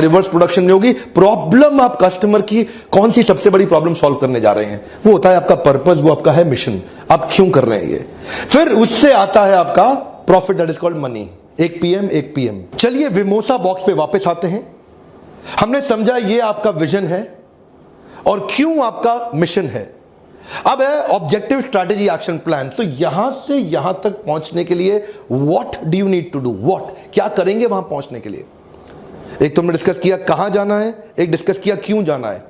Reverse production में होगी। Problem आप कस्टमर की कौन सी सबसे बड़ी प्रॉब्लम सॉल्व करने जा रहे हैं, वो होता है आपका पर्पस, वो आपका है मिशन, आप क्यों कर रहे हैं ये। फिर उससे आता है आपका profit, that is called money. एक पीएम। चलिए विमोसा बॉक्स पे वापस आते हैं। हमने समझा ये आपका विजन है और क्यों आपका मिशन है। अब है ऑब्जेक्टिव, स्ट्रैटेजी, एक्शन प्लान। तो यहां से यहां तक पहुंचने के लिए what do you need to do, what क्या करेंगे वहां पहुंचने के लिए। एक तो हमने डिस्कस किया कहां जाना है, एक डिस्कस किया क्यों जाना है,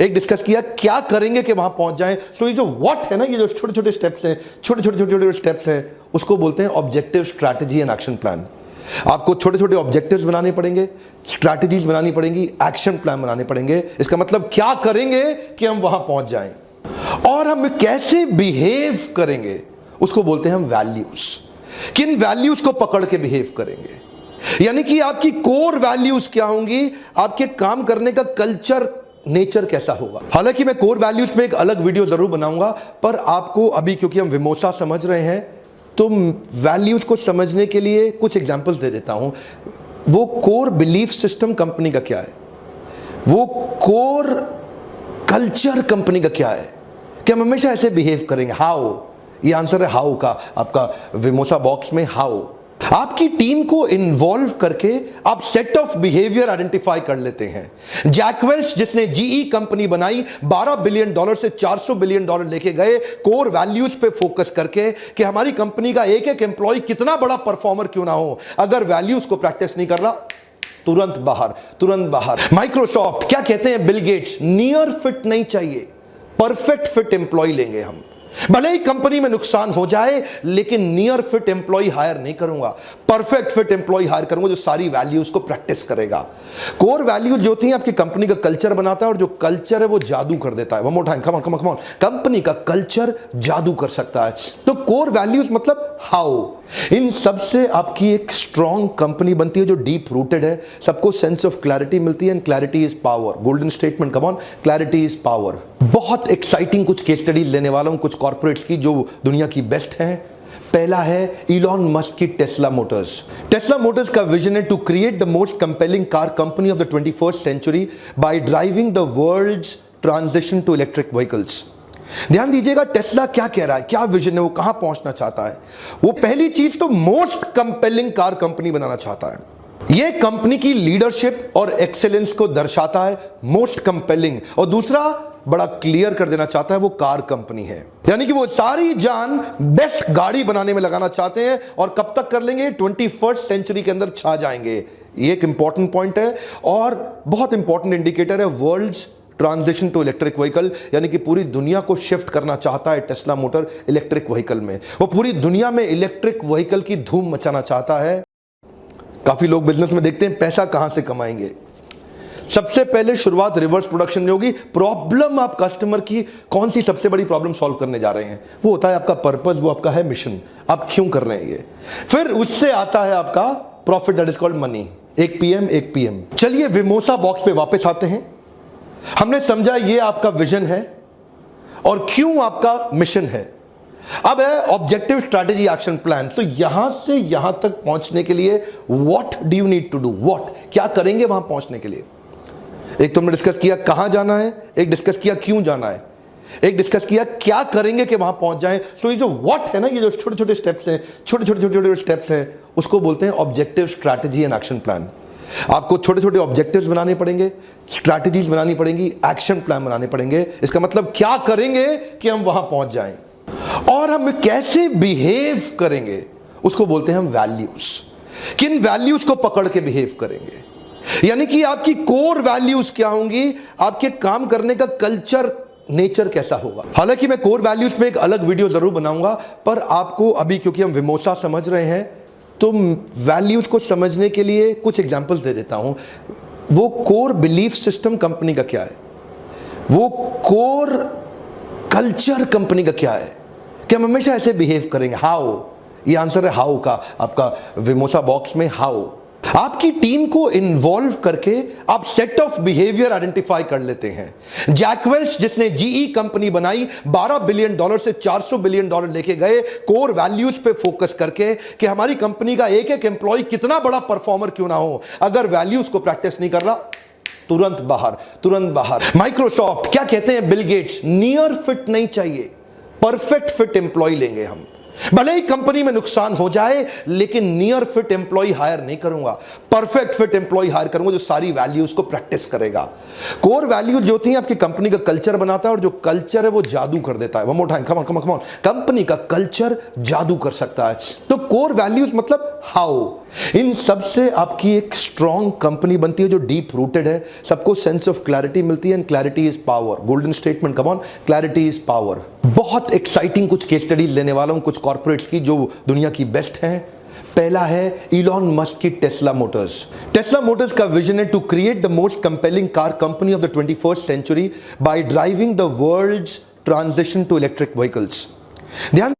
एक डिस्कस किया क्या करेंगे कि वहां पहुंच जाएं। सो ये जो व्हाट है ना, ये जो छोटे छोटे स्टेप्स हैं, छोटे स्टेप्स हैं, उसको बोलते हैं objective, strategy and action plan. आपको छोटे छोटे ऑब्जेक्टिव्स बनाने पड़ेंगे, स्ट्रैटेजीज बनानी पड़ेंगी, एक्शन प्लान बनाने पड़ेंगे। इसका मतलब क्या करेंगे कि हम वहां पहुंच जाएं, और हम कैसे बिहेव करेंगे उसको बोलते हैं हम वैल्यूज। किन वैल्यूज को पकड़ के बिहेव करेंगे, यानी कि आपकी कोर वैल्यूज क्या होंगी, आपके काम करने का कल्चर, नेचर कैसा होगा। हालांकि मैं कोर वैल्यूज पे एक अलग वीडियो जरूर बनाऊंगा, पर आपको अभी क्योंकि हम विमोसा समझ रहे हैं तो वैल्यूज को समझने के लिए कुछ एग्जांपल्स दे देता हूं। वो कोर बिलीफ सिस्टम कंपनी का क्या है, वो कोर कल्चर कंपनी का क्या है, कि हम हमेशा ऐसे बिहेव करेंगे। हाउ, ये आंसर है हाउ का आपका विमोसा बॉक्स में। हाउ आपकी टीम को इन्वॉल्व करके आप सेट ऑफ बिहेवियर आइडेंटिफाई कर लेते हैं। जैक वेल्च जिसने जीई कंपनी बनाई, $12 बिलियन से $400 बिलियन लेके गए कोर वैल्यूज पे फोकस करके कि हमारी कंपनी का एक एक एम्प्लॉय कितना बड़ा परफॉर्मर क्यों ना हो, अगर वैल्यूज को प्रैक्टिस नहीं कर रहा तुरंत बाहर। माइक्रोसॉफ्ट क्या कहते हैं, बिल गेट्स, नियर फिट नहीं चाहिए, परफेक्ट फिट एम्प्लॉय लेंगे हम। भले ही कंपनी में नुकसान हो जाए लेकिन नियर फिट एम्प्लॉय हायर नहीं करूंगा, परफेक्ट फिट एम्प्लॉय हायर करूंगा जो सारी वैल्यूज को प्रैक्टिस करेगा। कोर वैल्यूज जो होती हैं आपकी कंपनी का कल्चर बनाता है, और जो कल्चर है वो जादू कर देता है। One more time, come on. Company का कल्चर जादू कर सकता है। तो कोर वैल्यूज मतलब हाउ, इन सब से आपकी एक स्ट्रॉन्ग कंपनी बनती है जो डीप रूटेड है, सबको सेंस ऑफ क्लैरिटी मिलती है, and clarity is power. Golden statement, come on, clarity is power. बहुत एक्साइटिंग कुछ केस स्टडीज लेने वाला हूं, कुछ कॉर्पोरेट्स की जो दुनिया की बेस्ट हैं। पहला है इलॉन मस्क की टेस्ला मोटर्स। टेस्ला मोटर्स का विजन है to create the most compelling car company of the 21st century by driving the world's transition to electric vehicles. ध्यान दीजिएगा टेस्ला क्या कह रहा है, क्या विजन है, वो कहां पहुंचना चाहता है। वो पहली चीज तो मोस्ट कंपेलिंग कार कंपनी बनाना चाहता है। ये कंपनी की लीडरशिप और एक्सेलेंस को दर्शाता है, मोस्ट कंपेलिंग। और दूसरा बड़ा क्लियर कर देना चाहता है वो कार कंपनी है, यानी कि वो सारी जान बेस्ट गाड़ी बनाने में लगाना चाहते हैं। और कब तक कर लेंगे, 21st सेंचुरी के अंदर छा जाएंगे। ये एक इंपॉर्टेंट पॉइंट है और बहुत इंपॉर्टेंट इंडिकेटर है world's transition to electric vehicle, यानी कि पूरी दुनिया को शिफ्ट करना चाहता है टेस्ला मोटर इलेक्ट्रिक व्हीकल में। वो पूरी दुनिया में इलेक्ट्रिक व्हीकल की धूम मचाना चाहता है। काफी लोग बिजनेस में देखते हैं पैसा कहां से कमाएंगे। सबसे पहले शुरुआत रिवर्स प्रोडक्शन में होगी। प्रॉब्लम आप कस्टमर की कौन सी सबसे बड़ी प्रॉब्लम सॉल्व करने जा रहे हैं, वो होता है आपका पर्पस, वो आपका है मिशन, आप क्यों कर रहे हैं ये। फिर उससे आता है आपका profit, that is called money. एक पीएम। चलिए विमोसा बॉक्स पे वापस आते हैं। हमने समझा ये आपका विजन है और क्यों आपका मिशन है। अब है ऑब्जेक्टिव, स्ट्रैटेजी, एक्शन प्लान। तो यहां से यहां तक पहुंचने के लिए what do you need to do, what क्या करेंगे वहां पहुंचने के लिए। एक तो हमने डिस्कस किया कहां जाना है, एक डिस्कस किया क्यों जाना है, एक डिस्कस किया क्या करेंगे कि वहां पहुंच जाएं। सो ये जो व्हाट है ना, ये जो छोटे छोटे स्टेप्स हैं, छोटे स्टेप्स हैं, उसको बोलते हैं objective, strategy and action plan. आपको छोटे छोटे ऑब्जेक्टिव्स बनाने पड़ेंगे, स्ट्रैटेजीज बनानी पड़ेंगी, एक्शन प्लान बनाने पड़ेंगे। इसका मतलब क्या करेंगे कि हम वहां पहुंच जाएं, और हम कैसे बिहेव करेंगे उसको बोलते हैं हम वैल्यूज। किन वैल्यूज को पकड़ के बिहेव करेंगे, यानी कि आपकी कोर वैल्यूज क्या होंगी, आपके काम करने का कल्चर, नेचर कैसा होगा। हालांकि मैं कोर वैल्यूज पे एक अलग वीडियो जरूर बनाऊंगा, पर आपको अभी क्योंकि हम विमोसा समझ रहे हैं तो वैल्यूज को समझने के लिए कुछ एग्जांपल्स दे देता हूं। वो कोर बिलीफ सिस्टम कंपनी का क्या है, वो कोर कल्चर कंपनी का क्या है, कि हम हमेशा ऐसे बिहेव करेंगे। हाउ, ये आंसर है हाउ का आपका विमोसा बॉक्स में। हाउ आपकी टीम को इन्वॉल्व करके आप सेट ऑफ बिहेवियर आइडेंटिफाई कर लेते हैं। जैक वेल्च जिसने जीई कंपनी बनाई, $12 बिलियन से $400 बिलियन लेके गए, कोर वैल्यूज पे फोकस करके कि हमारी कंपनी का एक एक एम्प्लॉय कितना बड़ा परफॉर्मर क्यों ना हो, अगर वैल्यूज को प्रैक्टिस नहीं कर रहा तुरंत बाहर, तुरंत बाहर। माइक्रोसॉफ्ट क्या कहते हैं बिल गेट्स, नियर फिट नहीं चाहिए, परफेक्ट फिट एम्प्लॉय लेंगे हम। भले ही कंपनी में नुकसान हो जाए लेकिन नियर फिट एम्प्लॉय हायर नहीं करूंगा, परफेक्ट फिट एम्प्लॉय हायर करूंगा जो सारी वैल्यूज को प्रैक्टिस करेगा। कोर वैल्यूज जो होती हैं आपकी कंपनी का कल्चर बनाता है, और जो कल्चर है वो जादू कर देता है। One more time, come on come on come on, company का कल्चर जादू कर सकता है। तो कोर वैल्यूज मतलब हाउ, इन सब से आपकी एक स्ट्रॉन्ग कंपनी बनती है जो डीप रूटेड है, सबको सेंस ऑफ क्लैरिटी मिलती है, and clarity is power. Golden statement, come on, clarity is power. बहुत एक्साइटिंग कुछ केस स्टडीज लेने वाला हूं, कुछ कॉर्पोरेट्स की जो दुनिया की बेस्ट हैं। पहला है इलॉन मस्क की टेस्ला मोटर्स। टेस्ला मोटर्स का विजन है to create the most compelling car company of the 21st century by driving the world's transition to electric vehicles. ध्यान